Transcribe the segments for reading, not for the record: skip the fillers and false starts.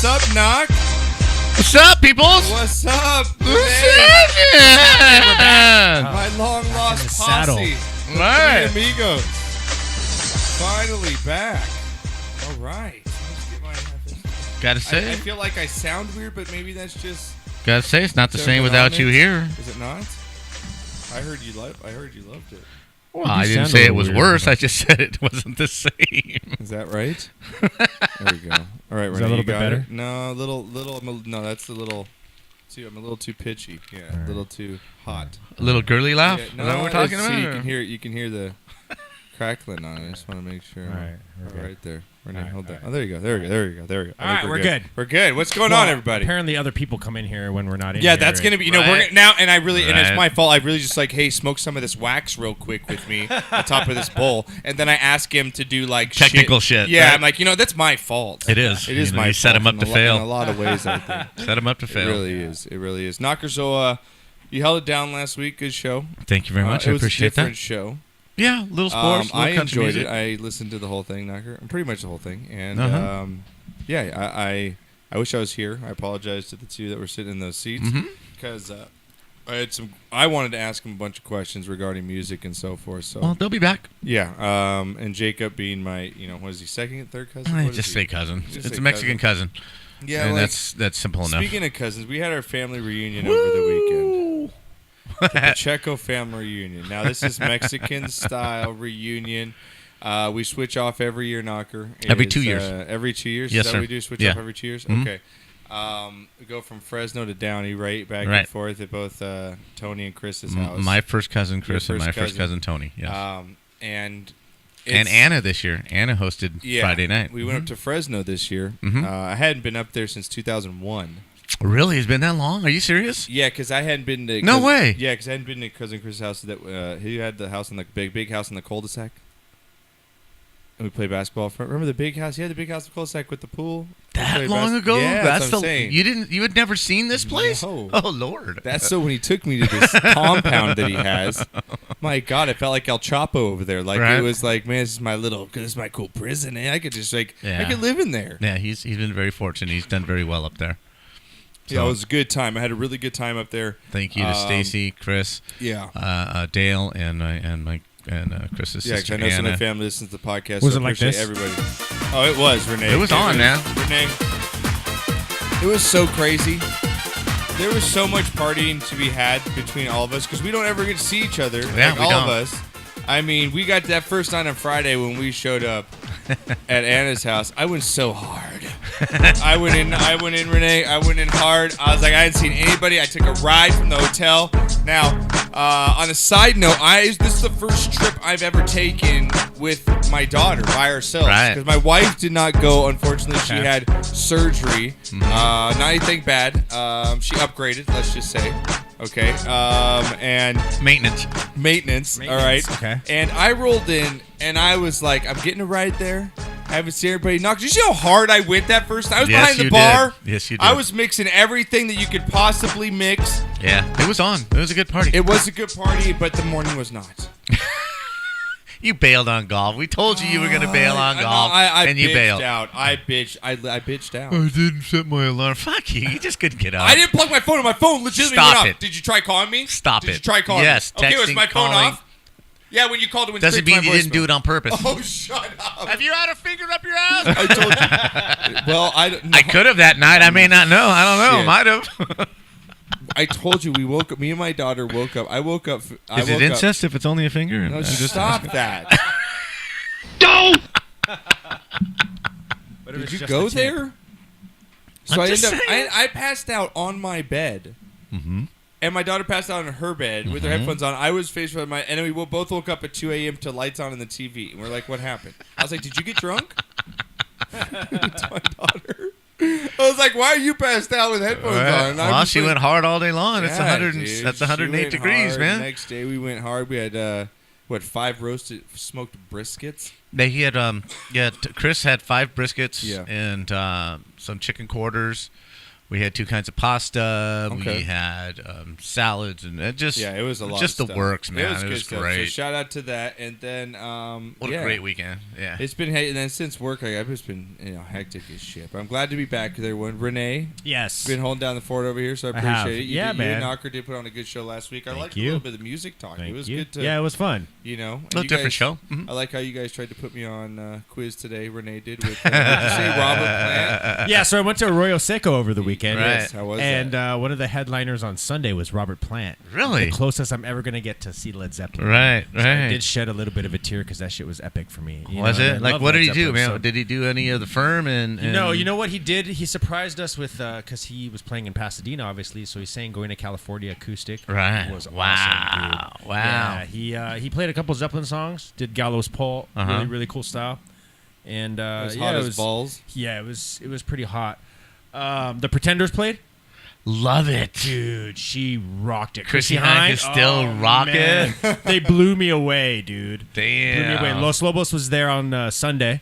What's up, Knock? What's up, peoples? What's up? My long lost posse. Right. Three amigos. Finally back. All right. Let's get my Gotta say. I feel like I sound weird, but maybe that's just. Gotta say, it's not the same without you here. Is it not? I heard you loved it. Well, I didn't say it was worse. I just said it wasn't the same. Is that right? There we go. All right, Is that a little bit better? It? No, little. No, that's a little. See, I'm a little too pitchy. Yeah, a little too hot. A little girly laugh? Yeah, Is that what we're talking about? See, you can hear the crackling on it. I just want to make sure. All right. Right there. Renee, hold that. Right. Oh, there you go. There we go. All right, we're good. We're good. What's going on, everybody? Apparently, other people come in here when we're not in. Yeah, here. that's gonna be. You know, we're gonna, now, and I really, and it's my fault. I really just like, hey, smoke some of this wax real quick with me on top of this bowl, and then I ask him to do like technical shit. Yeah, right? I'm like, that's my fault. It is. It is my fault. You set him up to fail in a lot of ways. I think set him up to fail. It really is. Knocker, so you held it down last week. Good show. Thank you very much. I appreciate that. It was a different show. Yeah, little sports. I country enjoyed music. it. I listened to the whole thing, Knocker, and pretty much the whole thing. And I wish I was here. I apologize to the two that were sitting in those seats because I wanted to ask them a bunch of questions regarding music and so forth. So well, they'll be back. Yeah. And Jacob being my, what is he, second, third cousin? Just say cousin. It's a Mexican cousin. Yeah, and that's simple enough. Speaking of cousins, we had our family reunion over the weekend. The Pacheco family reunion. Now, this is Mexican-style reunion. We switch off every year, Knocker. Every 2 years. Every 2 years? Yes, is that sir. what we do? Switch off every 2 years? Mm-hmm. Okay. We go from Fresno to Downey, right? Back and forth at both Tony and Chris's house. My first cousin, Chris, and my first cousin, Tony. Yes. And Anna this year. Anna hosted Friday night. We went up to Fresno this year. Mm-hmm. I hadn't been up there since 2001. Really? It's been that long? Are you serious? Yeah, because I hadn't been to... No way! Yeah, because I hadn't been to Cousin Chris' house. He had the house in the big house in the cul-de-sac. And we played basketball. Remember the big house? He had the big house in the cul-de-sac with the pool. That long ago? Yeah, that's what I'm saying. You had never seen this place? No. Oh, Lord. That's so when he took me to this compound that he has. My God, I felt like El Chapo over there. Like It was like, man, this is my cool prison. And I could just I could live in there. Yeah, he's been very fortunate. He's done very well up there. So, yeah, it was a good time. I had a really good time up there. Thank you to Stacy, Chris, Dale, and Chris's sister. Yeah, because I know Anna. some of my family listens to the podcast. Was so it like this? Everybody. Oh, it was, Renee. It was on, man. Renee. It was so crazy. There was so much partying to be had between all of us because we don't ever get to see each other. Yeah, all of us. I mean, we got that first night on Friday when we showed up at Anna's house. I went so hard. I went in, Renee. I went in hard. I was like, I hadn't seen anybody. I took a ride from the hotel. Now, on a side note, this is the first trip I've ever taken with my daughter by ourselves. Because my wife did not go, unfortunately. She had surgery. Not anything bad. She upgraded, let's just say. Okay. And maintenance. All right. Okay. And I rolled in, and I was like, I'm getting a ride there. I haven't seen everybody knock. Did you see how hard I went that first time? I was behind the bar. Yes, you did. I was mixing everything that you could possibly mix. Yeah, it was on. It was a good party. It was a good party, but the morning was not. You bailed on golf. We told you were going to bail on golf, and you bailed. I bitched out. I didn't set my alarm. Fuck you. You just couldn't get up. I didn't plug my phone in. My phone legitimately went off. Did you try calling me? Stop it. Did you try calling me? Yes, okay, was texting, my phone calling. off? Yeah, when you called it went doesn't straight to mean my you didn't voicemail. do it on purpose. Oh, shut up. Have you had a finger up your ass? I told you. Well, I could have that night. I may not know. I don't know. Shit. Might have. I told you we woke up. Me and my daughter woke up. I woke up. Is it incest if it's only a finger? No, stop that. Don't. Did you go there? So I passed out on my bed. Mm-hmm. And my daughter passed out on her bed with her headphones on. I was faced with and then we both woke up at 2 a.m. to lights on in the TV. And we're like, what happened? I was like, did you get drunk? To my daughter. I was like, why are you passed out with headphones on? Well, she went hard all day long. That's 108 degrees, man. The next day we went hard. We had, 5 roasted smoked briskets? He had, Chris had 5 briskets Yeah. and some chicken quarters. We had 2 kinds of pasta. Okay. We had salads and it was a lot. Just of the stuff. works, man. It was great. So shout out to that, and then What a great weekend. Yeah. It's been and then since work, I've just been hectic as shit. But I'm glad to be back there. When Renee, Yes. been holding down the fort over here, so I have. appreciate it. Yeah, You and man. Knocker did put on a good show last week. I liked a you. little bit of the music talk. Thank It was you. good to. Yeah, it was fun. You know, A little different show. I like how you guys tried to put me on quiz today. Renee did with did you say Robert Plant. Yeah, so I went to Arroyo Seco over the weekend. Right. Yes, how was And that? one of the headliners on Sunday was Robert Plant. Really? The closest I'm ever going to get to see Led Zeppelin. Right. So I did shed a little bit of a tear because that shit was epic for me. Was know, it? I Like, love what Led did he do, Zeppelin, man? so- Did he do any of the Firm? And No, you know what he did? He surprised us with, because he was playing in Pasadena, obviously, so he's saying Going to California acoustic. Right. It was awesome, Wow. dude. Wow. Yeah, he played a couple Zeppelin songs, did Gallows Pole, really, really cool style. And It was yeah, hot it as was, balls. Yeah, it was pretty hot. The Pretenders played. Love it. Dude, she rocked it. Chrissy Hynde is still rocking. man. They blew me away, dude. Damn. Blew me away. Los Lobos was there on Sunday.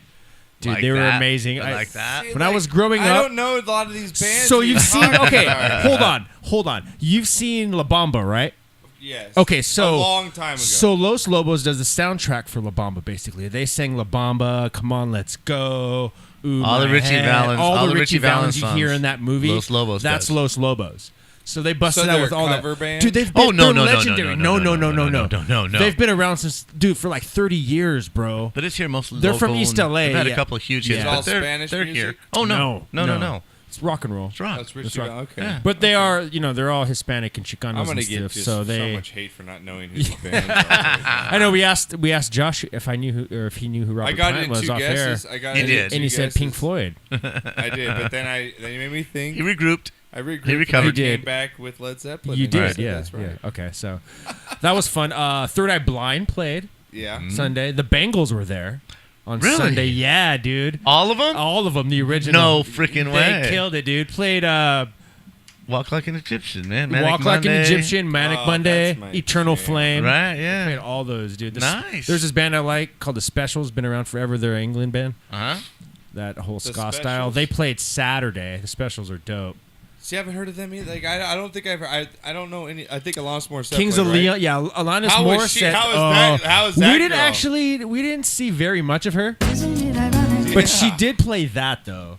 Dude, Like they were that. amazing. I like that. When I was growing I up, don't know a lot of these bands. so you're you've seen. talking Okay, about. hold on. You've seen La Bamba, right? Yes. Okay, so a long time ago. So Los Lobos does the soundtrack for La Bamba. Basically, they sang La Bamba, "Come On, Let's Go," Ooh, All the My Richie Head, Valens- all the Richie Valens you songs. hear in that movie. Los Lobos That's does. Los Lobos. So they busted So out they're with a all cover that. band? Dude, they've been, Oh, no, they're no, no, no, legendary. no, No. no. They've been around since, dude, for like 30 years, bro. But it's here mostly They're local. from East and LA, They've had yeah. a couple of huge hits, Yeah. but All Spanish they're music? here. Oh, no. It's rock and roll. It's rock. That's That's Richie. right. Okay. Yeah. But they are, they're all Hispanic and Chicanos I'm and gonna stuff. get just so they, much hate for not knowing who the bands are. I know we asked Josh if I knew who, or if he knew who Robert I got Plant it in was 2 off guesses. air, I got He it in did. 2 and he said guesses. Pink Floyd. I did, but then he made me think. He regrouped. I regrouped. He recovered. And I You came did. back with Led Zeppelin. You and I did, said, yeah, That's right. yeah. Okay, so that was fun. Third Eye Blind played Yeah. Sunday. The Bengals were there on Really? Sunday. Yeah, dude. All of them? All of them, the original. No freaking way. They killed it, dude. Played Walk Like an Egyptian, man. Manic Walk Like an Monday. Egyptian, Manic Oh, Monday, that's my Eternal jam. Flame. Right, Played yeah. all those, dude. Nice. There's this band I like called The Specials. Been around forever. They're an England band. Uh-huh. That whole The ska style. Specials? They played Saturday. The Specials are dope. See, I haven't heard of them either. Like, I don't think I don't know any. I think Alanis Morissette. Kings played, of right? Leon. Yeah, Alanis How was she- Morissette. how is that- how is that We didn't girl? actually. We didn't see very much of her, but she did play that though.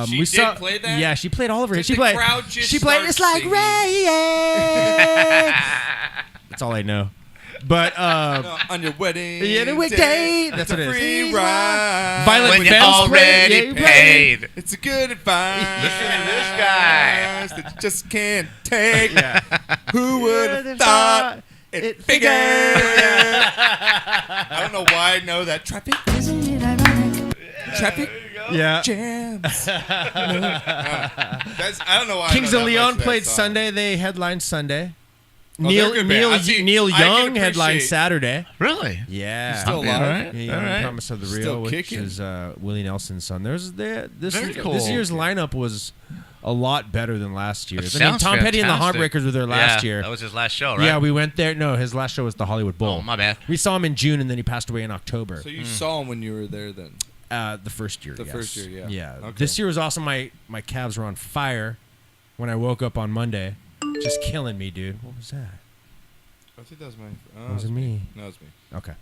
She we did saw, play that? Yeah, she played all of her. Did She the played. crowd just She played. start It's like singing? rain. That's all I know. But on your wedding Yeah, the wedding day. That's it's what a it is. free ride. Violent When you Femmes already played. Yeah, right. paid. It's a good advice. Listen to this guy. That you just can't take. Yeah. Who would have thought it figured? I don't know why I know that. Traffic. Traffic Yeah. jams. That's, I don't know why. Kings I know of that Leon much of that played song. Sunday. They headlined Sunday. Oh, they're a Neil good band. Neil I see- Neil I can Young headlined appreciate- Saturday. Really? Yeah. Still alive? All right. Yeah, All right. Promise of the Still Real, which kicking. is Willie Nelson's son. This Very cool. this year's lineup was a lot better than last year's. It I mean, sounds Tom Petty and the fantastic. Heartbreakers were there last Yeah, year. That was his last show, right? Yeah, we went there. No, his last show was the Hollywood Bowl. Oh, my bad. We saw him in June, and then he passed away in October. So you saw him when you were there then? The first year. The yes. first year, yeah. Yeah. Okay. This year was awesome. My calves were on fire when I woke up on Monday, just killing me, dude. What was that? I think that was my. That was me. No, it was me. Okay.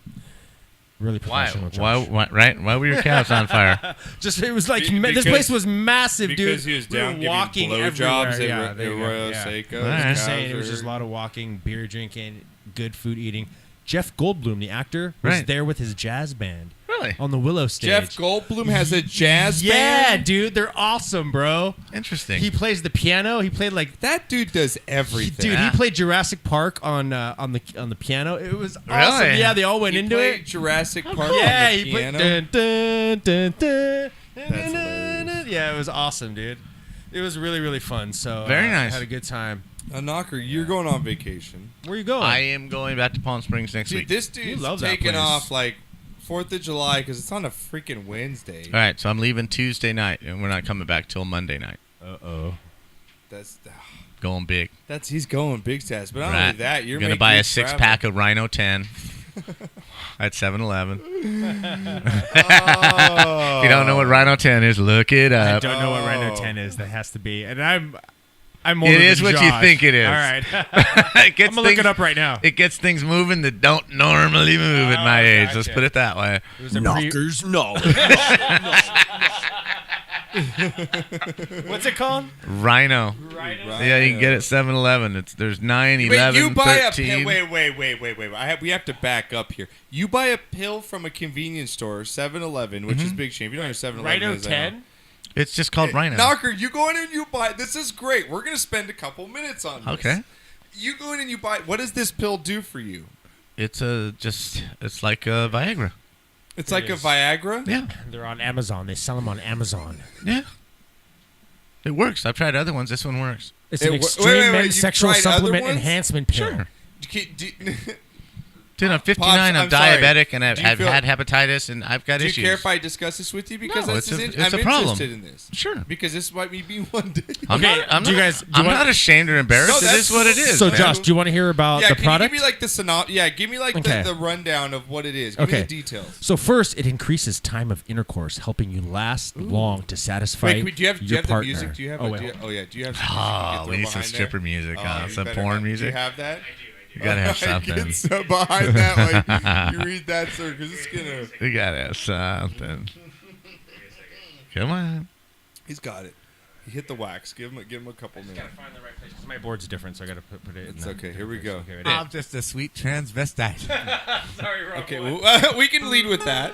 Really Why? professional. Josh. Why were your calves on fire? Just it was like Because- this place was massive, dude. Because he was We were down giving walking blowjobs everywhere. at there you go. Arroyo Yeah. Seco. All I was right. just saying, it was just a lot of walking, beer drinking, good food eating. Jeff Goldblum, the actor, was Right. there with his jazz band Really? on the Willow stage. Jeff Goldblum has a jazz Yeah, band. dude, they're awesome, bro. Interesting. He plays the piano. He played like That dude does everything. dude. Yeah. He played Jurassic Park on the piano. It was awesome. Really? Yeah, they all went He into played it. Jurassic Park Yeah, on the he played. piano. Dun, dun, dun, dun, That's dun, hilarious. dun. Yeah, it was awesome, dude. It was really, really fun. So Very nice. Had a good time. A knocker, you're going on vacation. Where you going? I am going back to Palm Springs next Dude, week. this dude's love that taking place. off like 4th of July because it's on a freaking Wednesday. All right, so I'm leaving Tuesday night, and we're not coming back till Monday night. Uh-oh. Going big. He's going big stats. But not Right. only that, you're gonna making buy a you 6-pack of Rhino 10. at 7-Eleven. If you don't know what Rhino 10 is, look it I up. don't know what Rhino 10 is. That has to be. And I'm older It than is what you Josh. think it is. All right. It gets I'm going to look it up right now. It gets things moving that don't normally move at my age. Let's put it that way. Knockers, no. What's it called? Rhino. Yeah, you can get it at 7-Eleven. There's 9, 11, Wait, you buy 13. a pill. Wait. We have to back up here. You buy a pill from a convenience store, 7-Eleven, which is big shame. If you don't know 7-Eleven Rhino is, 10? It's just called Rhino. Knocker, you go in and you buy. This is great. We're gonna spend a couple minutes on this. Okay. You go in and you buy. What does this pill do for you? It's like a Viagra. It's like a Viagra. Yeah. They're on Amazon. They sell them on Amazon. Yeah. It works. I've tried other ones. This one works. It's an Wait, extreme men's you've sexual tried other supplement ones? enhancement pill. Sure. Do Dude, I'm 59. Pops, I'm I'm sorry. diabetic, and Do you I've feel- had hepatitis, and I've got you issues. care if I discuss this with you? Because No, this it's is a I'm problem. interested in this. Sure. Because this might be me one day. I'm Okay, not, I'm do you not- guys- do you I'm want- not ashamed or embarrassed. No, It that's- is what it is. So, man. Josh, do you want to hear about Yeah, the can product? you give me like the Yeah, give me like Okay. the rundown of what it is. Give me Okay. the details. So first, it increases time of intercourse, helping you last long to satisfy Wait, do you have your the partner. music? Do you have? Oh, a, wait, do you, hold oh yeah. Do you have? Some Oh, music we you need can some throw stripper behind music, there? some You better porn have- music. Do you have that? You gotta have something. Get some behind that. Like, you read that, sir, because it's gonna. You gotta have something. Come on. He's got it. He hit the wax. Give him a couple minutes. Find the right place 'cause my board's different, so I got to put it. It's okay. Here we go. Okay, ready? I'm just a sweet transvestite. Sorry, wrong Okay, one. well, we can lead with that.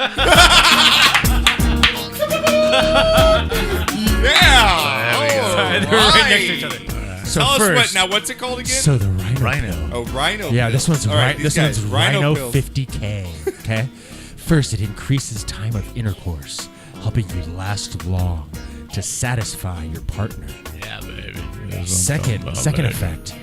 Yeah. There we go. Sorry, they were right next to each other. So Tell us what first, now. What's it called again? so the Rhino. Rhino. pill. Oh, Rhino. Yeah, pills. this one's All right, these this one's guys, Rhino pills. 50K. Okay. First, it increases time of intercourse, helping you last long to satisfy your partner. Yeah, baby. Second effect,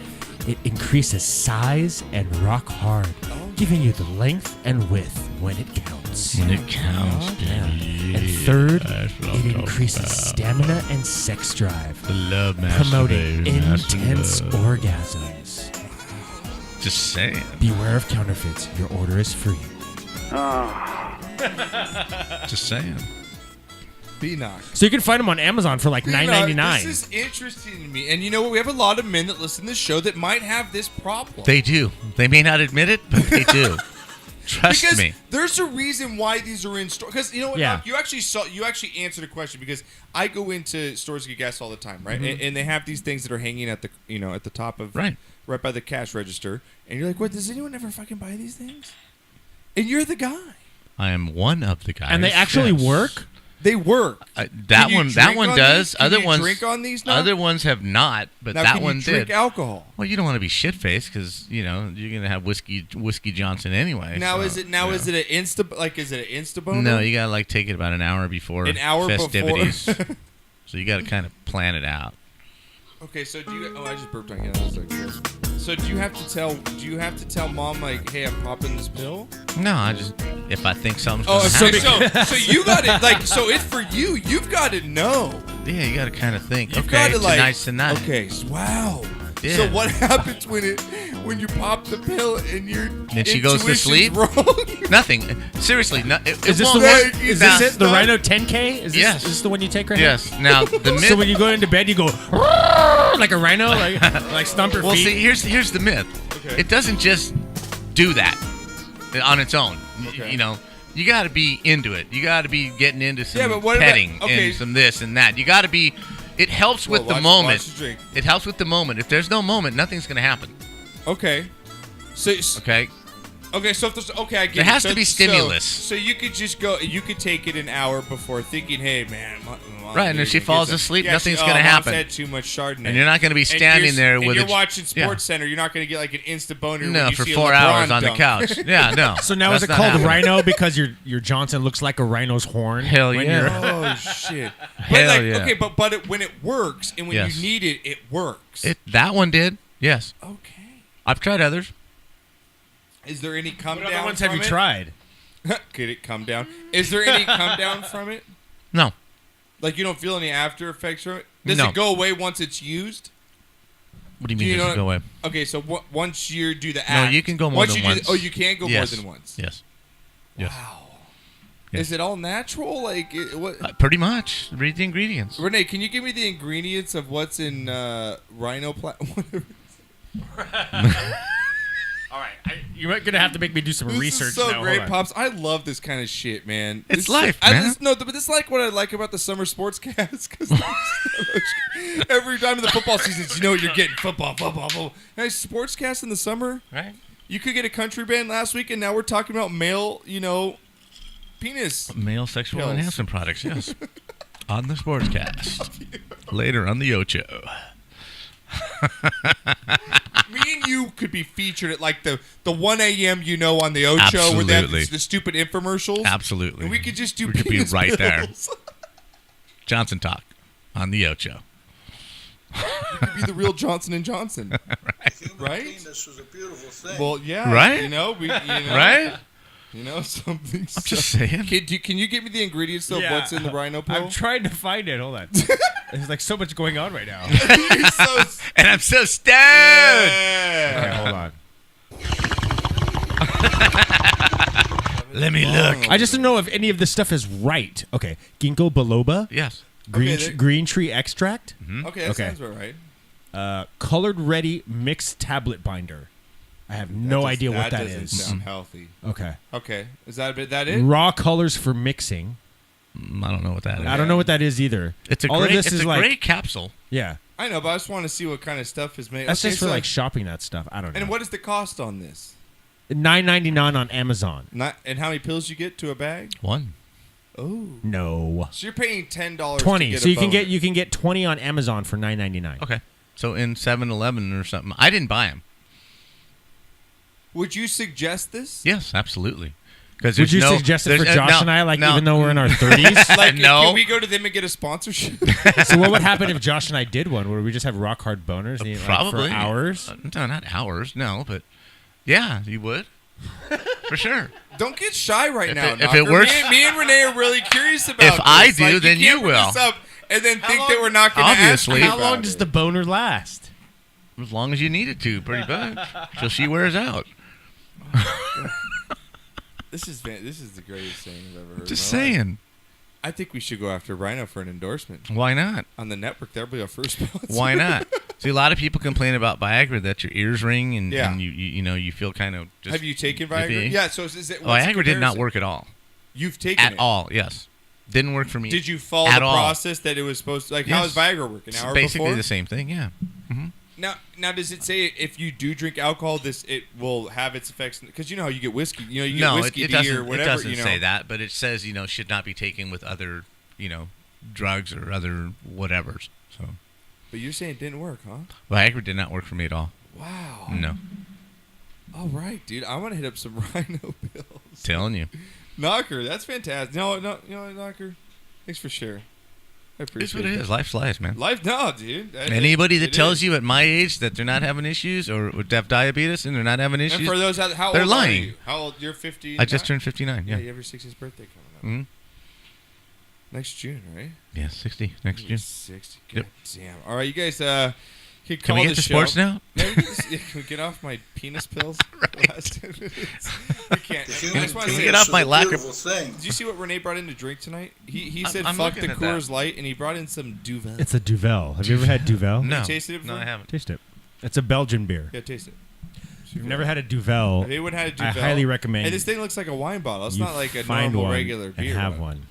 it increases size and rock hard, giving you the length and width when it counts. It counts, Yeah. baby. And third, That's what I'm it talking increases about. stamina and sex drive, The love promoting masturbating, intense love. orgasms. Just saying. Beware of counterfeits. Your order is free. Just saying. B-Knock. So you can find them on Amazon for like $9.99. This is interesting to me. And you know what? We have a lot of men that listen to this show that might have this problem. They do. They may not admit it, but they do. Trust because me. there's a reason why these are in store. Because you know what? Yeah. Doc, you actually answered a question because I go into stores to get gas all the time, right? And they have these things that are hanging at the at the top of Right. by the cash register, and you're like, what? Does anyone ever fucking buy these things? And you're the guy. I am one of the guys. And they actually yes. work? They work. That Can you one. That drink one on does. these? Can Other you ones. drink on these now? Other ones have not, but Now, that can one you drink did. alcohol? Well, you don't want to be shit faced because you're gonna have whiskey Johnson anyway. Now so, is it an Insta boner? No, you gotta take it about an hour before An hour festivities. before. So you gotta kind of plan it out. Okay, so do you? Oh, I just burped on you. That was like this. So do you have to tell mom like, hey, I'm popping this pill? No, I just if I think something's Oh, gonna so happen. so you got it like so it's for you. You've got to know. Yeah, you gotta kind of think. You've Okay, got to like. tonight's the night. Okay, wow. Yeah. So what happens when you pop the pill and your And she goes to intuition's sleep? wrong? Nothing. Seriously, Is this the work. one? Is Now- this it? The Rhino 10K? Is this, Yes. is this the one you take right Yes. Now the now? myth. So when you go into bed, you go like a rhino, like stomp your Well, feet. see, here's the myth. Okay. It doesn't just do that on its own. Okay. You know, you got to be into it. You got to be getting into some Yeah, but what about- petting okay. and some this and that. You got to be. It helps with Well, the watch moment. the drink. It helps with the moment. If there's no moment, nothing's gonna happen. Okay. So Okay. okay, so if there's I get There it. has So- to be stimulus. So you could just go. You could take it an hour before, thinking, "Hey, man." Right, and if she falls asleep, nothing's gonna happen. Mom's had too much Chardonnay. And you're not gonna be standing there and with you're a- watching yeah. Sports Center. You're not gonna get like an instant boner. when No, you for see a 4 LeBron hours on the dunk. couch. Yeah, no. So now That's is it not called happening. Rhino because your Johnson looks like a rhino's horn? Hell when yeah. you're- Oh shit! Hell but like, yeah. okay, but when it works and when Yes. you need it, it works. That one did. Yes. Okay. I've tried others. Is there any come What down? other ones have from you it? tried? Could it come down? Is there any come down from it? No. Like you don't feel any after effects from it? Does No. it go away once it's used? What do you mean? Does it go away? Okay, so once you do the act, no, you can go more than once. You can go more than once. Yes. Wow. Yes. Is it all natural? Like what? Pretty much. Read the ingredients. Renee, can you give me the ingredients of what's in Rhino? All right, you're gonna have to make me do some research. This is so now. great, Pops. I love this kind of shit, man. It's life, man. But this is like what I like about the summer sportscast. Because every time in the football season, you know you're getting football. Nice sportscast in the summer. Right. You could get a country band last week, and now we're talking about male, penis. Male sexual pills. enhancement products, yes. On the Sportscast. Later on the Ocho. Me and you could be featured at like the 1 a.m. on the Ocho Absolutely. where they have the stupid infomercials. Absolutely. And we could just do we could be penis right pills. there. Johnson Talk on the Ocho. You could be the real Johnson & Johnson. Right? Penis was a beautiful thing. Well, yeah. Right? Right? Something. I'm just saying. Can you give me the ingredients of what's in the Rhino pill? I'm trying to find it. Hold on. There's like so much going on right now. And I'm so stoned. Okay, hold on. Let me look. I just don't know if any of this stuff is right. Okay, ginkgo biloba. Yes. Green tree extract. Mm-hmm. Okay, that sounds about right. Colored ready mixed tablet binder. I have no idea what that doesn't is. sound healthy. Okay. Is that it? Raw colors for mixing. I don't know what that is. I don't know what that is either. It's a gray capsule. Yeah. I know, but I just want to see what kind of stuff is made. That's just for like shopping that stuff. I don't know. And what is the cost on this? $9.99 on Amazon. And how many pills you get to a bag? 1. Oh. No. So you're paying $10. 20. To get So a you can get 20 on Amazon for $9.99. Okay. So in 7-Eleven or something. I didn't buy them. Would you suggest this? Yes, absolutely. Would you suggest it for Josh and I, even though we're in our 30s? No. Can we go to them and get a sponsorship? So what would happen if Josh and I did one? Would we just have rock hard boners and probably for hours? No, not hours. No, but yeah, you would. For sure. Don't get shy right now. If it works, me and Renee are really curious about If this. I do, then you will. This up and then think that we're not going to ask you How long about does it. the boner last? As long as you need it to, pretty much. Till she wears out. This is the greatest thing I've ever heard. Just in my life. saying. I think we should go after Rhino for an endorsement. Why not? On the network, that'll be our first sponsor. Why not? See, a lot of people complain about Viagra that your ears ring and you feel kind of just. Have you taken Viagra? iffy. Yeah. So is it? Viagra did not work at all. You've taken at it all? Yes, didn't work for me. Did you follow at the all. process that it was supposed to? Like, how does Viagra work? An hour basically before? the same thing. Yeah. Mm-hmm. Now, does it say if you do drink alcohol, it will have its effects? Because you know how you get whiskey. You get whiskey it doesn't, or whatever. it doesn't say that, but it says should not be taken with other drugs or other whatevers. So. But you're saying it didn't work, huh? Viagra did not work for me at all. Wow. No. All right, dude. I want to hit up some Rhino pills. Telling you. Knocker, that's fantastic. No, Knocker. Thanks for sharing. I appreciate It's what it is. Life's life, man. Dude. Anybody that tells you at my age that they're not having issues or have diabetes and they're not having issues, and for those, how they're old lying. Are you? How old? You're 50. I just turned 59. Yeah. You have your 60th birthday coming up. Mm-hmm. Next June, right? Yeah, 60 next June. 60. Yep. Damn. All right, you guys. Can we get to sports now? Yeah, can we get off my penis pills? Right. Last 10 minutes? We can't. I just want to Can we say, get off my lacquer? did you see what Renee brought in to drink tonight? He said I'm fuck the looking at Coors that. Light, and he brought in some Duvel. It's a Duvel. Have you ever had Duvel? No. Have you tasted it before? No, I haven't. Taste it. It's a Belgian beer. Yeah, taste it. If you've never had a Duvel, If anyone had a Duvel, I highly recommend. And this thing looks like a wine bottle. It's you not like a find normal one regular beer. and have one.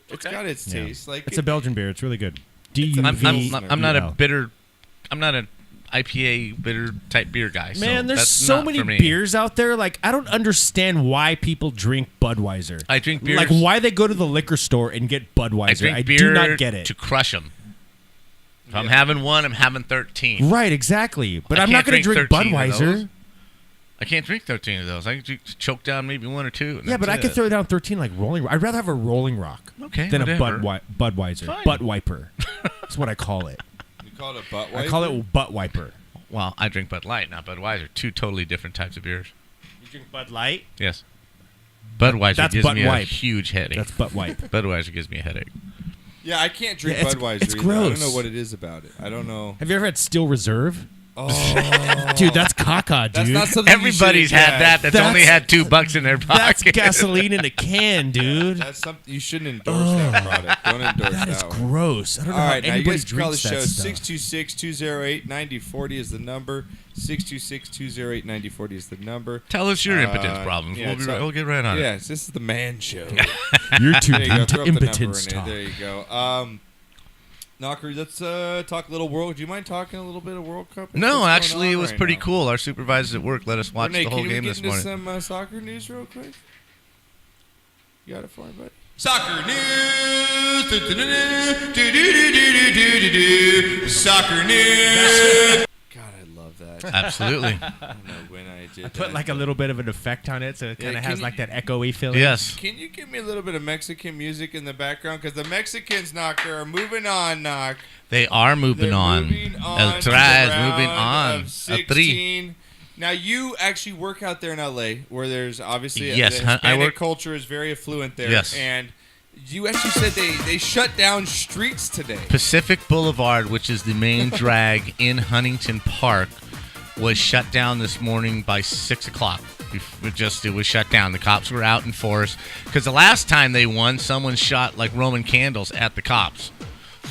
It's got its Yeah. taste. Like It's a Belgian beer. It's really good. I'm not a bitter. I'm not an IPA bitter type beer guy. Man, so there's that's so not many for me. beers out there. Like, I don't understand why people drink Budweiser. I drink beers. Like, why they go to the liquor store and get Budweiser. I drink beer do not get it. to crush them. If I'm having one, I'm having 13. Right, exactly. But I I'm not can't going to drink 13 of Budweiser. those. I can't drink 13 of those. I can choke down maybe one or two. Yeah, but I could throw down 13 like Rolling Rock. I'd rather have a Rolling Rock than whatever. a Budweiser. Fine. Butt wiper. That's what I call it. You call it a butt wiper? I call it butt wiper. Well, I drink Bud Light, not Budweiser. Two totally different types of beers. You drink Bud Light? Yes. Budweiser That's gives butt me wipe. a huge headache. That's butt wipe. Budweiser gives me a headache. Yeah, I can't drink Yeah, Budweiser. it's either. gross. I don't know what it is about it. I don't know. Have you ever had Steel Reserve? Oh, Dude, that's caca, dude. that's not something Everybody's you should had that. That's only had $2 in their pocket. That's gasoline in a can, dude. That's something you shouldn't endorse that product. Don't endorse That that is one. gross. I don't know All how right, now you anybody guys can call the drinks show. that stuff. 626-208-9040 is the number. 626-208-9040 is the number. Tell us your impotence problems. yeah, We'll get right on it. Yes, this is the man show. You're too There you go. into Throw up the number impotence in it. talk. There you go. Knocker, let's talk a little world. Do you mind talking a little bit of World Cup? No, What's actually, going it on was right pretty now? cool. Our supervisors at work let us watch Renee, the whole can game we this get into morning. some soccer news real quick? You got it for me, buddy? Soccer news. Soccer news. God, I love that. Absolutely. I don't know when I did Put that. like a little bit of an effect on it so it kind of can has you- like that echoey feeling. Yes. Can you give me a little bit of Mexican music in the background? Because the Mexicans, Knocker, are moving on, Knock. They are moving They're on. moving on El to Tri the is moving round on. of A three. 16. Now, you actually work out there in L.A., where there's obviously Yes, the I Hispanic work- culture is very affluent there. Yes. And you actually said they shut down streets today. Pacific Boulevard, which is the main drag in Huntington Park, was shut down this morning by 6 o'clock. It was shut down. The cops were out in force because the last time they won, someone shot like Roman candles at the cops.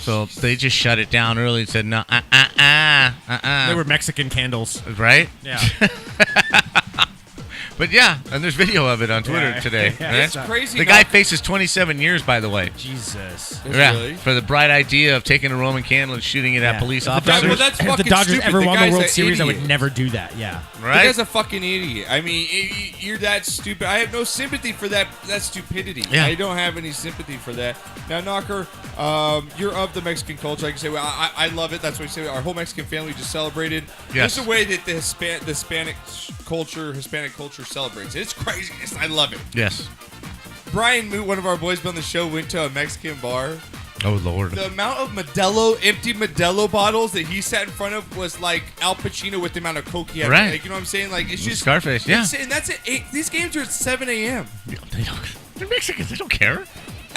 So they just shut it down early and said, no, They were Mexican candles. right? Yeah. But yeah, and there's video of it on Twitter Yeah. today. Yeah. right? It's crazy. The guy Knock. faces 27 years, by the way. Jesus. Really? For the bright idea of taking a Roman candle and shooting it at police If the officers. well, that's if the fucking Dodgers stupid. ever The won the guy's World an Series, I idiot. would never do that. Yeah. The right? guy's a fucking idiot. I mean, you're that stupid. I have no sympathy for that stupidity. Yeah. I don't have any sympathy for that. Now, Knocker, you're of the Mexican culture. I can say, well, I love it. That's what we say. Our whole Mexican family just celebrated. Yes. There's a way that the Hispanic culture celebrates it. It's crazy. I love it. Yes. Brian Moot, one of our boys on the show, went to a Mexican bar. Oh, Lord. The amount of empty Modelo bottles that he sat in front of was like Al Pacino with the amount of coke he had. Right. Like, you know what I'm saying? Like, it's just Scarface, yeah. And that's at 8. These games are at 7 a.m. They're Mexicans. They don't care.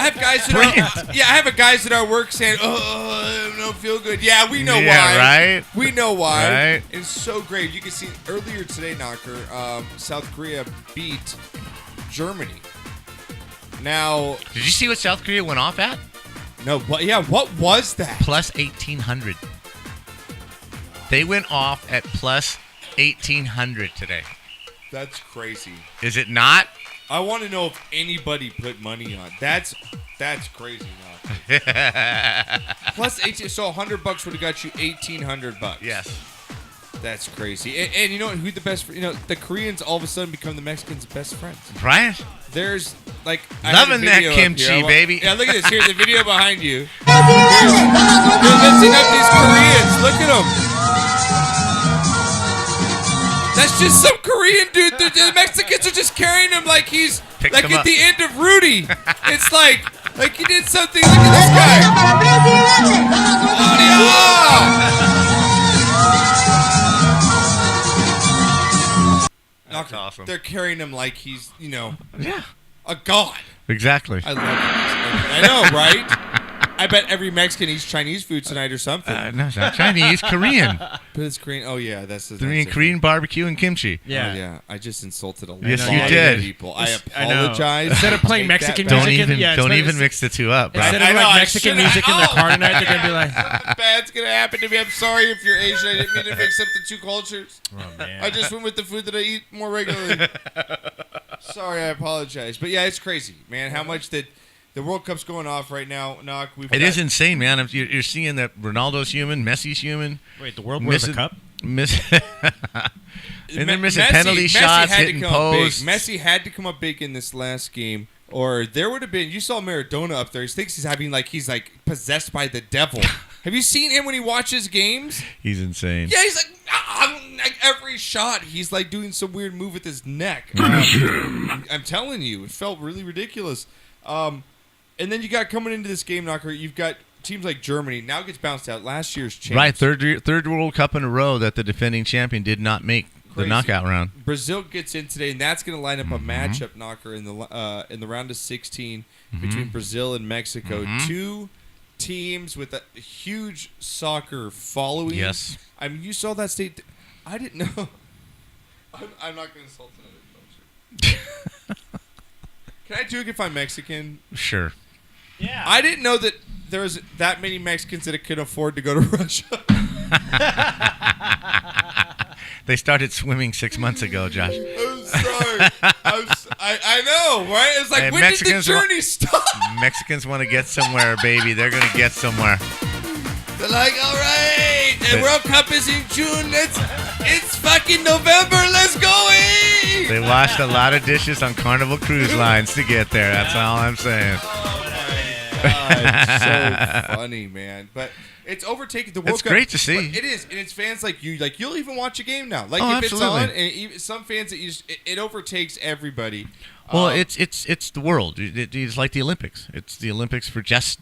I have guys that I have guys at our work saying, "Oh, I don't feel good." Yeah, we know Yeah, why. right? We know why. Right. It's so great. You can see earlier today, Knocker, South Korea beat Germany. Now, Did you see what South Korea went off at? no, what was that? Plus 1,800. They went off at plus 1,800 today. That's crazy. Is it not? I want to know if anybody put money on. That's crazy. Now. Plus 18, so $100 would have got you $1,800. Yes. That's crazy. And you know who the best? You know, the Koreans all of a sudden become the Mexicans' best friends. Right? There's like I had a Loving that video up kimchi, here. baby. Yeah, look at this. Here's the video behind you. They're lifting up these Koreans. Look at them. That's just some Korean dude. The Mexicans are just carrying him like he's Picked like him at up. the end of Rudy. It's like he did something. Look at this guy. That's awesome. They're carrying him like he's, Yeah. a god. Exactly. I love it. I know, right? I bet every Mexican eats Chinese food tonight or something. No, it's not Chinese. Korean. But it's Korean. Oh, yeah. That's Korean, it. Korean barbecue and kimchi. Yeah. Oh, yeah. I just insulted a lot Yes, you of did. people. I I know. apologize. Instead of playing Take that Mexican back. music, Don't it's- even mix the two up, right? Instead I of know, like I Mexican should've- music in their Oh! car tonight, they're gonna be like, Something bad's going to happen to me. I'm sorry if you're Asian. I didn't mean to mix up the two cultures. "Oh man." I just went with the food that I eat more regularly. Sorry, I apologize. But yeah, it's crazy, man. How much that the World Cup's going off right now, Knock. It is insane, man. You're seeing that Ronaldo's human, Messi's human. Wait, the world wears a cup? And they're missing penalty shots, had to hitting come up big. posts. Messi had to come up big in this last game, or there would have been. You saw Maradona up there. He thinks he's possessed by the devil. Have you seen him when he watches games? He's insane. Yeah, he's like every shot, he's like doing some weird move with his neck. I'm telling you, it felt really ridiculous. And then you got coming into this game, Knocker, you've got teams like Germany now gets bounced out. Last year's champs. Right, third World Cup in a row that the defending champion did not make the Crazy. knockout round. Brazil gets in today, and that's going to line up a matchup, Knocker, in the round of 16 between Brazil and Mexico. Two teams with a huge soccer following. Yes. I mean, you saw that state. I didn't know. I'm not going to insult another culture. Can I do it if I'm Mexican? Sure. Yeah. I didn't know that there was that many Mexicans that could afford to go to Russia. They started swimming 6 months ago, Josh. I'm sorry. I know, right? It's like, Hey, when did the journey stop? Mexicans want to get somewhere, baby. They're going to get somewhere. They're like, all right, the World Cup is in June. It's fucking November. Let's go eat. They washed a lot of dishes on Carnival Cruise Lines to get there. That's all I'm saying. So funny, man. But it's overtaken the World It's Cup. great to see. It is, and it's fans like you. Like, you'll even watch a game now. Like, Oh, if absolutely. it's on, and even some fans that it overtakes everybody. Well, it's the world. It's like the Olympics. It's the Olympics for just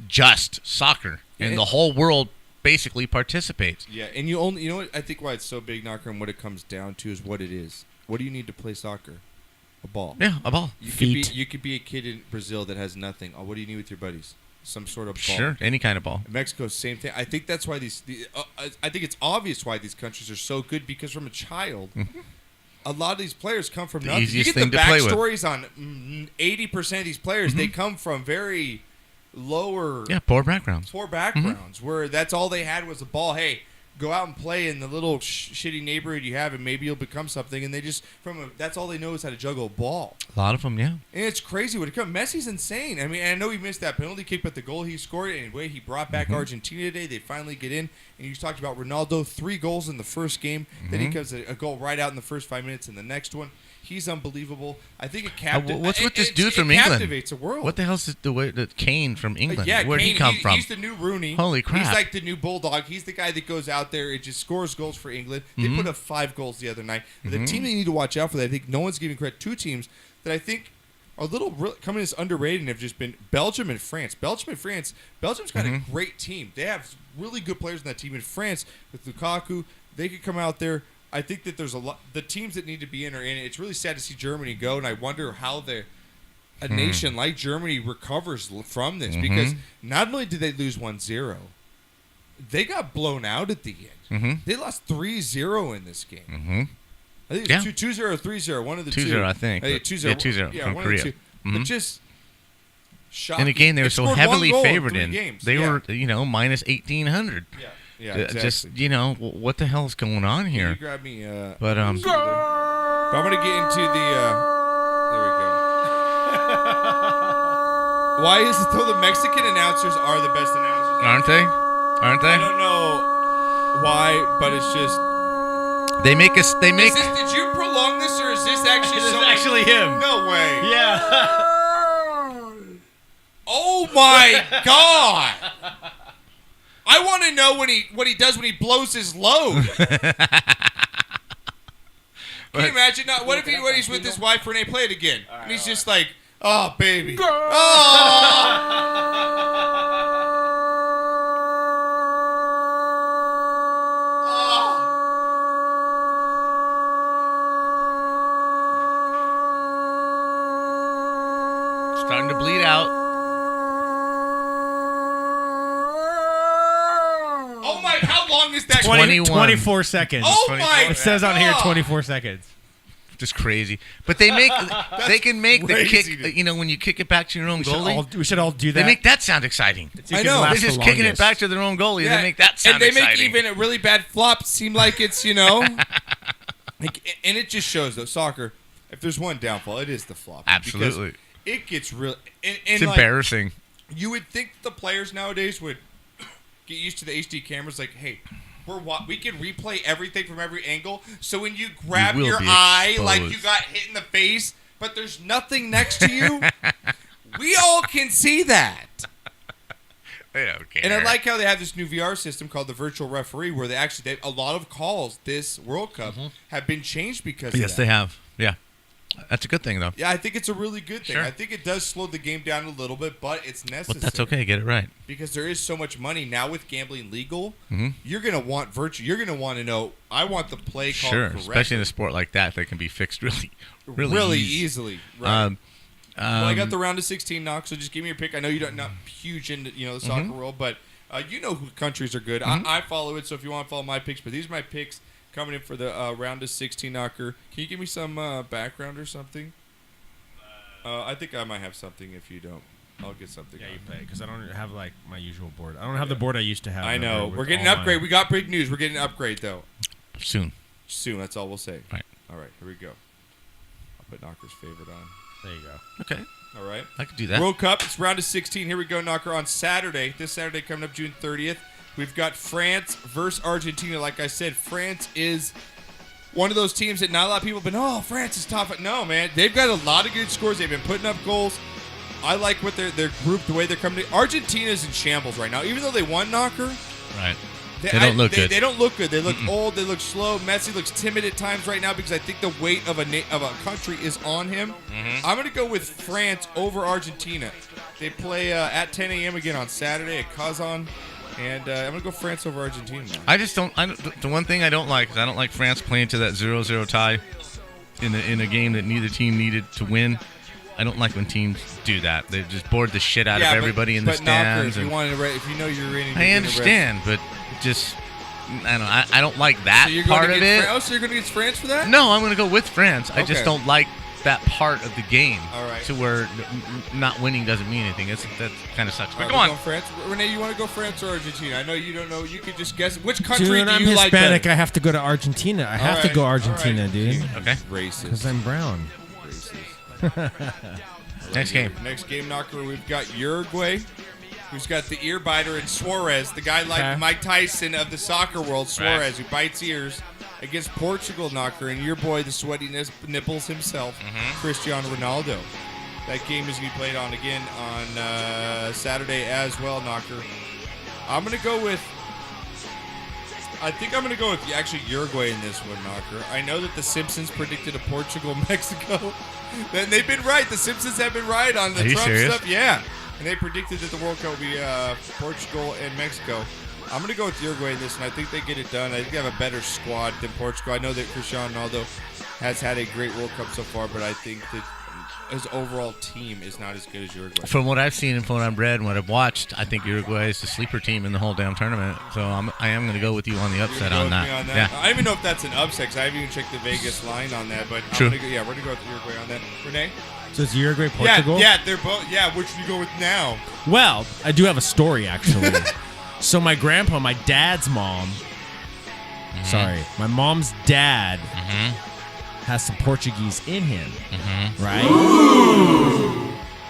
soccer, and the whole world basically participates. Yeah, and you know what I think why it's so big, Knocker, and what it comes down to is what it is. What do you need to play soccer? A ball. Yeah, a ball. You could be a kid in Brazil that has nothing. Oh, what do you need with your buddies? Some sort of ball. Sure, any kind of ball. Mexico, same thing. I think that's why I think it's obvious why these countries are so good, because from a child, a lot of these players come from nothing. Easiest You get thing the to play with. backstories on 80% of these players. They come from very lower, Poor backgrounds. where that's all they had was a ball. Hey, go out and play in the little shitty neighborhood you have, and maybe you'll become something. And they just that's all they know is how to juggle a ball. A lot of them, yeah. And it's crazy when it comes. Messi's insane. I mean, I know he missed that penalty kick, but the goal he scored, anyway, he brought back Argentina today. They finally get in. And you talked about Ronaldo, 3 goals in the first game. Then he comes a goal right out in the first 5 minutes in the next one. He's unbelievable. I think it captivates. What's with this dude from England? Captivates the world. What the hell's the Kane from England? Yeah, Where'd Kane, he come from? He's the new Rooney. Holy crap. He's like the new Bulldog. He's the guy that goes out there and just scores goals for England. They put up 5 goals the other night. The team that you need to watch out for that, I think no one's giving credit, 2 teams that I think are a little coming as underrated and have just been Belgium and France. Belgium's got a great team. They have really good players in that team. In France, with Lukaku, they could come out there. I think that there's a lot. The teams that need to be in are in. It's really sad to see Germany go, and I wonder how a nation like Germany recovers from this, because not only did they lose 1-0, they got blown out at the end. They lost 3-0 in this game. I think it was 2-0 or 3-0, one of the 2. 2-0, I think. 2-0. Yeah, 2-0 Yeah, from one Korea. of the 2. But just shocking. And again, they were so scored heavily 1 goal in favored 3 in. games. They were, minus 1,800. Yeah, exactly. Just, what the hell is going on Can here? you grab me? But I'm going to get into the. There we go. Why is it though the Mexican announcers are the best announcers? Aren't they? I don't know why, but it's just. They make us. They make. Did you prolong this, or is this actually? This is actually him. No way. Yeah. Oh my God! I want to know what he does when he blows his load. Can you imagine? What if when he's with his wife, Renee, play it again, and he's just like, "Oh, baby, Starting to bleed out. Oh my! How long is that? 21. 24 seconds. Oh my! It says on here God. 24 seconds. Just crazy. But they can make the crazy, kick. When you kick it back to your own goalie, We should all do that. they make that sound exciting. I know. They're just kicking it back to their own goalie. Yeah, They make that sound and they exciting. make even a really bad flop seem like it's and it just shows though soccer. If there's one downfall, it is the flop. Absolutely. Because it gets real. And It's like, embarrassing. You would think the players nowadays would get used to the HD cameras. Like, hey, we can replay everything from every angle. So when you grab You will your be eye like exposed. you got hit in the face, but there's nothing next to you, we all can see that. They don't care. And I like how they have this new VR system called the virtual referee, where a lot of calls this World Cup have been changed because of Yes, that. they have. Yeah. That's a good thing, though. Yeah, I think it's a really good thing. Sure. I think it does slow the game down a little bit, but it's necessary. But that's okay. Get it right. Because there is so much money now with gambling legal. Mm-hmm. You're gonna want virtual. You're gonna want to know. I want the play called Sure. correctly. Especially in a sport like that can be fixed really really easy. easily. Right. Well, I got the round of 16 knock, so just give me your pick. I know you're not huge into the soccer world, but you know who countries are good. I follow it, so if you want to follow my picks, but these are my picks coming in for the round of 16 knocker. Can you give me some background or something? I think I might have something if you don't. I'll get something. Yeah, you play because I don't have like my usual board. I don't have the board I used to have. I know. We're getting an upgrade. We got big news. We're getting an upgrade though. Soon. That's all we'll say. Right. All right. Here we go. I'll put Knocker's favorite on. There you go. Okay. All right. I could do that. World Cup. It's round of 16. Here we go, Knocker. On Saturday, this Saturday coming up June 30th, we've got France versus Argentina. Like I said, France is one of those teams that not a lot of people have been, oh, France is tough. No, man. They've got a lot of good scores. They've been putting up goals. I like what their group, the way they're coming to. Argentina's in shambles right now. Even though they won, Knocker. Right. They don't look good. They don't look good. They look old. They look slow. Messi looks timid at times right now because I think the weight of a country is on him. I'm going to go with France over Argentina. They play at 10 a.m. again on Saturday at Kazan. And I'm going to go France over Argentina now. I just don't. The one thing I don't like is I don't like France playing to that 0-0 tie in a game that neither team needed to win. I don't like when teams do that. They just bored the shit out of everybody in the stands. Knocker, if you know you're in, I understand, but just I don't like that part of it. So you're going to get France for that? No, I'm going to go with France. Okay. I just don't like that part of the game. All right. To where not winning doesn't mean anything. That kind of sucks. But go on. France. Renee, you want to go France or Argentina? I know you don't know. You could just guess. Which country do you I'm like Hispanic. better? I have to go to Argentina. I have to go Argentina, dude. Okay. Racist. Because I'm brown. Next game. Next game, Knocker. We've got Uruguay, who's got the ear biter, and Suarez, the guy like Mike Tyson of the soccer world, Suarez, who bites ears, against Portugal, Knocker, and your boy, the sweaty nipples himself, Cristiano Ronaldo. That game is going to be played on again on Saturday as well, Knocker. I'm going to go with. I think I'm going to go with actually Uruguay in this one, Knocker. I know that the Simpsons predicted a Portugal-Mexico. And they've been right. The Simpsons have been right on the Trump stuff. Yeah. And they predicted that the World Cup would be Portugal and Mexico. I'm going to go with Uruguay in this, and I think they get it done. I think they have a better squad than Portugal. I know that Cristiano Ronaldo has had a great World Cup so far, but I think that his overall team is not as good as Uruguay. From what I've seen and from what I've read and what I've watched, I think Uruguay is the sleeper team in the whole damn tournament. So I am going to go with you on the upset on that. Yeah. I don't even know if that's an upset because I haven't even checked the Vegas line on that. But True. we're going to go with Uruguay on that. Renee? So it's Uruguay, Portugal? Yeah, they're both. Yeah, which do you go with now? Well, I do have a story, actually. So my grandpa, my dad's mom, my mom's dad has some Portuguese in him, right?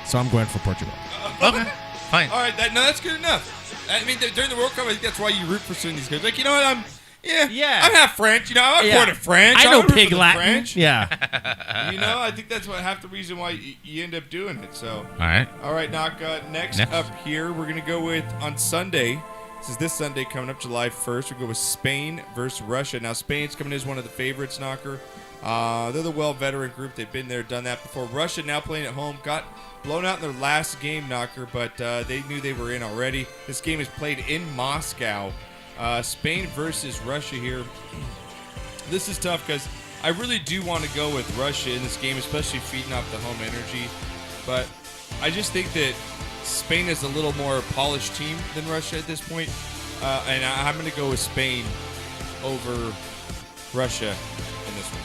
So I'm going for Portugal. Okay, fine. All right, that's good enough. I mean, during the World Cup, I think that's why you root for some of these guys. Like, you know what, I'm half French. You know, I'm quarter French. I know pig Latin. French. Yeah. You know, I think that's half the reason why you end up doing it. So. All right, Knock. Next up here, we're gonna go with on Sunday. This Sunday coming up, July 1st. We'll go with Spain versus Russia. Now, Spain's coming in as one of the favorites, Knocker. They're the well-veteran group. They've been there, done that before. Russia now playing at home. Got blown out in their last game, Knocker, but they knew they were in already. This game is played in Moscow. Spain versus Russia here. This is tough because I really do want to go with Russia in this game, especially feeding off the home energy. But I just think that Spain is a little more polished team than Russia at this point. And I'm going to go with Spain over Russia in this one.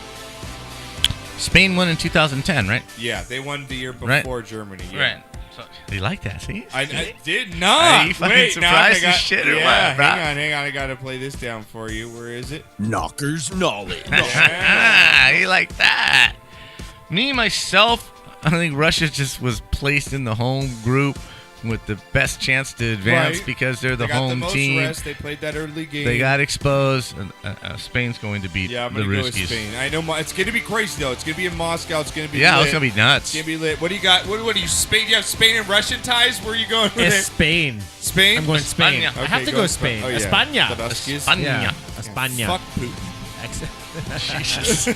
Spain won in 2010, right? Yeah, they won the year before Germany. Yeah. Right. So, you like that, see? I did not. You fucking surprised the shit or what, bro? Hang on. I got to play this down for you. Where is it? Knocker's knowledge. You like that? Me, myself, I think Russia just was placed in the home group with the best chance to advance because they're the home team. Rest. They played that early game. They got exposed. And Spain's going to beat the I'm going to go with Ruskies. Spain. I know it's going to be crazy though. It's going to be in Moscow. It's going to be lit. It's going to be nuts. It's going to be lit. What do you got? What do you Spain? You have Spain and Russian ties? Where are you going with it? Spain. Spain? I'm going Spain. España. I have to go Spain. Oh, yeah. España. España. Yeah. España. Fuck Putin. Jesus.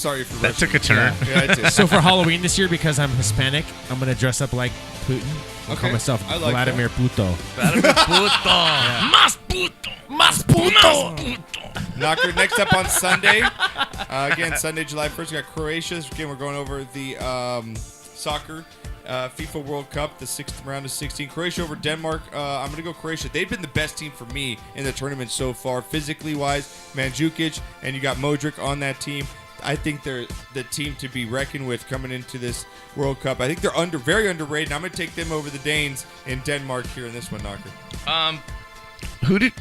Sorry for that took a turn. Yeah, it did. So for Halloween this year, because I'm Hispanic, I'm going to dress up like Putin. I'll call myself Vladimir Puto. Vladimir Puto. Yeah. Más puto. Más puto. Knocker, next up on Sunday. Again, Sunday, July 1st, we got Croatia. Again, we're going over the soccer FIFA World Cup, the sixth round of 16. Croatia over Denmark. I'm going to go Croatia. They've been the best team for me in the tournament so far, physically wise. Mandzukic, and you got Modric on that team. I think they're the team to be reckoned with coming into this World Cup. I think they're very underrated, and I'm going to take them over the Danes in Denmark here in this one, Knocker. Who did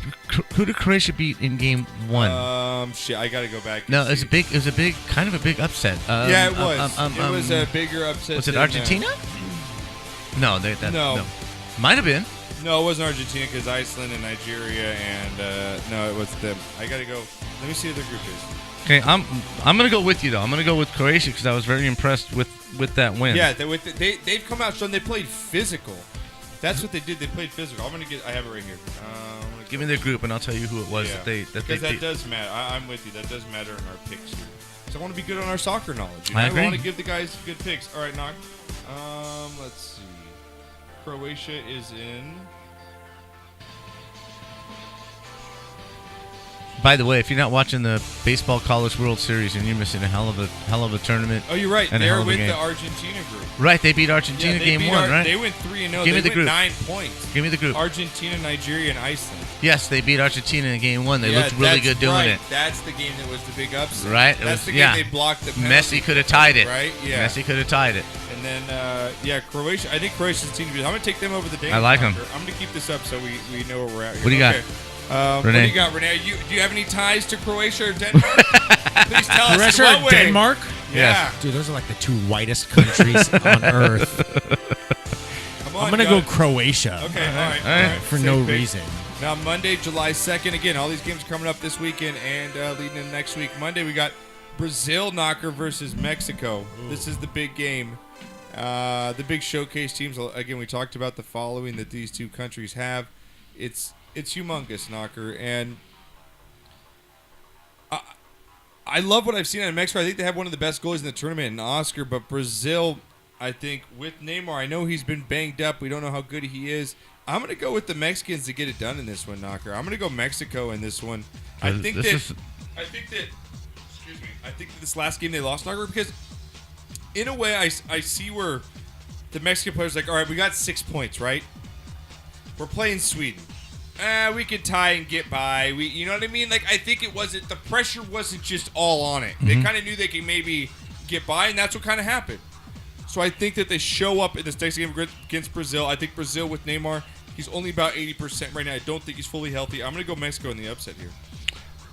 Croatia beat in game 1? Shit, I got to go back. No, it was a big, kind of a big upset. Yeah, it was. It was a bigger upset. Was it Argentina? No, no. Might have been. No, it wasn't Argentina because Iceland and Nigeria, and no, it was them. I got to go. Let me see who their group is. Okay, I'm gonna go with you though. I'm gonna go with Croatia because I was very impressed with that win. Yeah, they've come out strong. They played physical. That's what they did. They played physical. I have it right here. Give me their group and I'll tell you who it was that does matter. I'm with you. That does matter in our picks here. So I want to be good on our soccer knowledge. I agree. want to give the guys good picks. All right, Knock. Let's see. Croatia is in. By the way, if you're not watching the Baseball College World Series and you're missing a hell of a tournament. Oh, you're right. They're with the Argentina group. Right, they beat Argentina game 1, right? They went 3-0. Give me the group. 9 points. Give me the group. Argentina, Nigeria, and Iceland. Yes, they beat Argentina in game 1. They looked really good doing it. That's the game that was the big upset. Right? That's the game they blocked the penalty. Messi could have tied it. Right? Yeah. Messi could have tied it. And then, Croatia. I think Croatia's the team to be. I'm going to take them over the Danes. I like them. I'm going to keep this up so we know where we're at here. What do you got? What do you got, Renee? Do you have any ties to Croatia or Denmark? Please tell us. Croatia or Denmark? Yeah. Dude, those are like the 2 whitest countries on earth. Come on, I'm going to go Croatia. Okay, all right. For no reason. Now, Monday, July 2nd. Again, all these games are coming up this weekend and leading into next week. Monday, we got Brazil Knocker versus Mexico. Ooh. This is the big game. The big showcase teams. Again, we talked about the following that these two countries have. It's humongous, Knocker, and I love what I've seen out of Mexico. I think they have one of the best goalies in the tournament in Oscar, but Brazil, I think, with Neymar, I know he's been banged up. We don't know how good he is. I'm going to go with the Mexicans to get it done in this one, Knocker. I'm going to go Mexico in this one. I think that this last game they lost, Knocker, because in a way I see where the Mexican players are like, all right, we got 6 points, right? We're playing Sweden. We could tie and get by. You know what I mean? Like, I think the pressure wasn't just all on it. Mm-hmm. They kind of knew they could maybe get by, and that's what kind of happened. So I think that they show up in this next game against Brazil. I think Brazil with Neymar, he's only about 80% right now. I don't think he's fully healthy. I'm going to go Mexico in the upset here.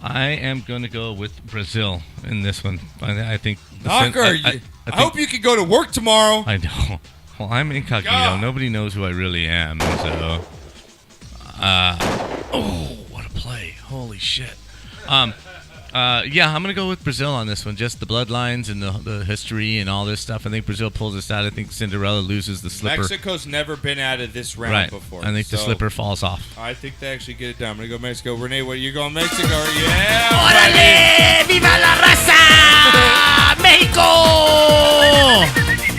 I am going to go with Brazil in this one. I think. Knocker, I hope you can go to work tomorrow. I know. Well, I'm incognito. God. Nobody knows who I really am, so. What a play. Holy shit. I'm going to go with Brazil on this one. Just the bloodlines and the history and all this stuff. I think Brazil pulls this out. I think Cinderella loses the slipper. Mexico's never been out of this round before. I think the slipper falls off. I think they actually get it done. I'm going to go Mexico. Renee, what are you going Mexico? Yeah! ¡Órale! ¡Viva la raza! ¡México!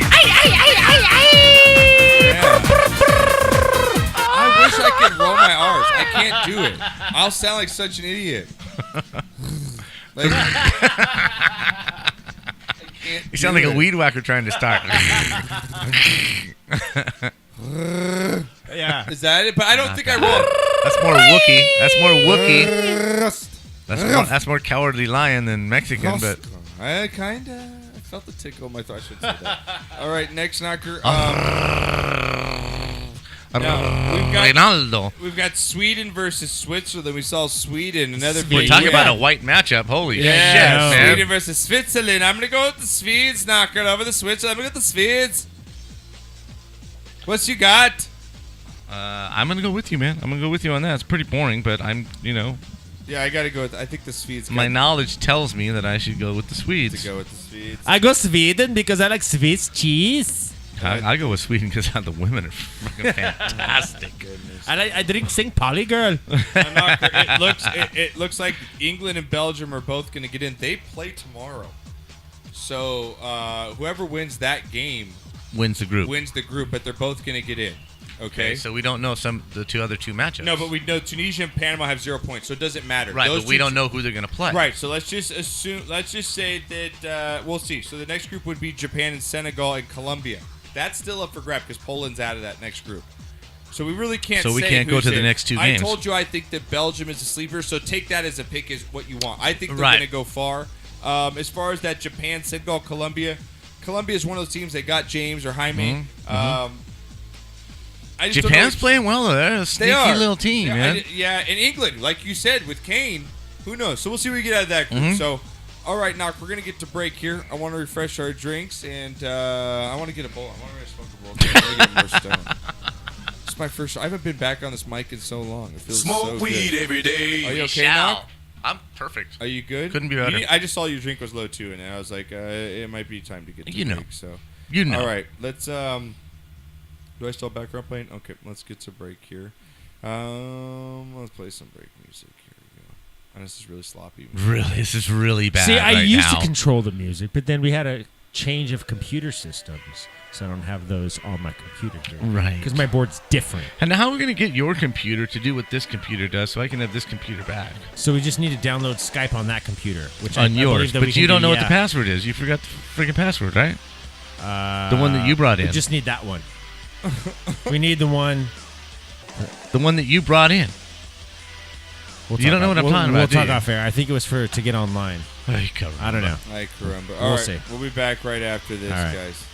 ¡Ay, ay, ay, ay, ay! I wish I could roll my R's. I can't do it. I'll sound like such an idiot. You sound like a weed whacker trying to start. Yeah. Is that it? But I don't think I rolled. That's more Wookiee. That's more cowardly lion than Mexican, but I felt the tickle in my throat. I shouldn't say that. All right, next knocker. Ronaldo. We've got Sweden versus Switzerland. We saw Sweden. Another We're big talking about a white matchup. Holy shit, man. Sweden versus Switzerland. I'm going to go with the Swedes. Knocker over the Switzerland. I'm going to go with the Swedes. What's you got? I'm going to go with you, man. I'm going to go with you on that. It's pretty boring, but I'm. Yeah, I got to go with I think the Swedes. My knowledge tells me that I should go with the Swedes. I go Sweden because I like Swiss cheese. I go with Sweden because the women are fucking fantastic. And I drink St. Pauli, girl. It looks like England and Belgium are both going to get in. They play tomorrow. So whoever wins that game wins the group. But they're both going to get in. Okay. So we don't know the other two matchups. No, but we know Tunisia and Panama have 0 points, so it doesn't matter. Right, Those but we two- don't know who they're going to play. Right, so let's just say that we'll see. So the next group would be Japan and Senegal and Colombia. That's still up for grab because Poland's out of that next group. So we really can't. So we say can't go who's to the in. next two games. I told you I think that Belgium is a sleeper, so take that as a pick as what you want. I think they're Right. going to go far. As far as that Japan, Senegal, Colombia is one of those teams that got James or Jaime. I just don't Japan's know- playing well, though. They're a sneaky They are. little team, yeah, man. Yeah, and England, like you said, with Kane, who knows? So we'll see what we get out of that group. So, all right, Knock, we're going to get to break here. I want to refresh our drinks, and I want to get a bowl. I want to smoke a bowl. I want to get more stone. It's my first. I haven't been back on this mic in so long. It feels Smoke so weed good. every day. Are you We okay, shall. Knock? I'm perfect. Are you good? Couldn't be better. I just saw your drink was low too, and I was like, it might be time to get to You know. break. So, You know. all right, let's. Do I still have background playing? Okay, let's get to break here. Let's play some break music. Here we go. And this is really sloppy. Really, this is really bad. See, I right used now. to control the music, but then we had a change of computer systems, so I don't have those on my computer here. Right. Because my board's different. And how are we going to get your computer to do what this computer does so I can have this computer back? So we just need to download Skype on that computer, which On I yours. believe that we But can you don't do, know what the yeah. password is. You forgot the freaking password, right? The one that you brought in. We just need that one. We need the one. The one that you brought in. We'll You talk don't know what I'm we'll, talking We'll about, do talk you? off air. I think it was to get online. Ay, caramba. I don't know. Ay, caramba. We'll All right, see. we'll be back right after this, All right. guys.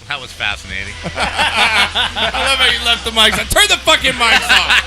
That was fascinating. I love how you left the mics on. Turn the fucking mics off.